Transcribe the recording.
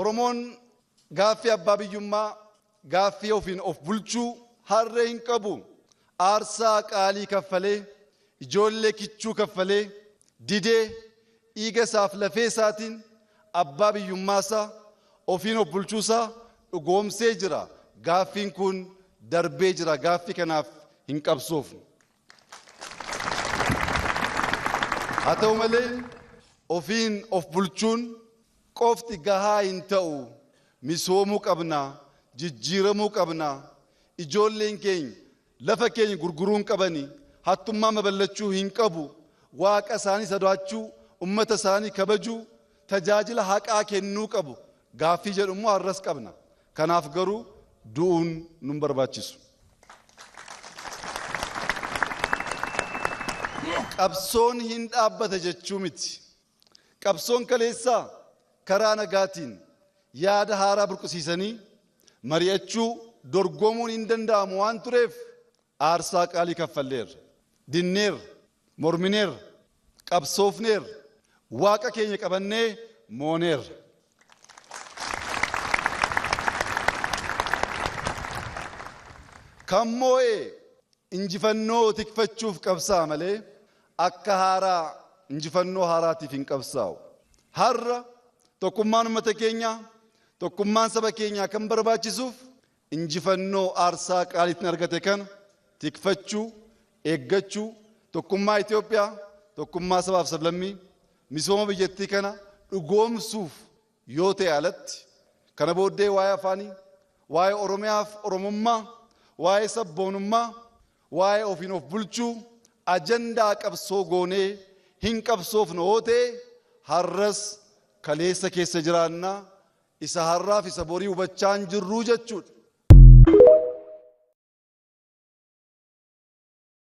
Oromoon gaaffii abbaa biyyummaa gaaffii ofiin of bulchuu harree hin qabu. Aarsaa qaalii kaffalee ijoollee kichuu kaffalee didee dhiiga isaaf lafee isaatiin abbaa biyyummaasaa ofiin of bulchuusaa dhugoomsee jira. Gaaffiin kun darbee jira. Gaaffii kanaaf hin qabsoofnu. Haa ta'u malee ofiin of bulchuun qofti gahaa hin ta'u. Misoomuu qabna, jijjiiramuu qabna. Ijoolleen keenya lafa keenya gurguruun qabani, hattummaa mabalachuu hin qabu. Waaqa isaanii sodaachuu, ummata isaanii kabajuu, tajaajila haqaa kennuu qabu. Gaaffii jedhu immoo har'as qabna. Kanaaf garuu du'uun nun barbaachisu. Qabsoon hin dhaabbata jechuu miti. Qabsoon kaleessaa karaa nagaatiin yaada haaraa burqisiisanii mari'achuu dorgomuun hin danda'amu waan tureef aarsaa qaalii kaffalleerra. Dinneerra, mormineerra, qabsoofneerra, waaqa keenya qabannee mooneerra. Kan moo'ee injifannoo tikfachuuf qabsaa malee akka haaraa injifannoo haaraatiif hin qabsaa'u. Har'a tokkummaan uummata keenyaa, tokkummaan saba keenyaa kan barbaachisuuf injifannoo aarsaa qaaliitiin argate kana tikfachuu, eeggachuu, tokkummaa Itoophiyaa, tokkummaa sabaaf sablammii, misooma biyyattii kana dhugoomsuuf yoo ta'e alatti kana booddee waa'ee afaanii, waa'ee Oromiyaaf Oromummaa, waa'ee sabboonummaa, waa'ee ofiin of bulchuu ajandaa qabsoo goonee hin qabsoofnu yoo ta'e har'as kaleessa keessa jiraannaa isa har'aaf isa borii hubachaa hin jirruu jechuudha.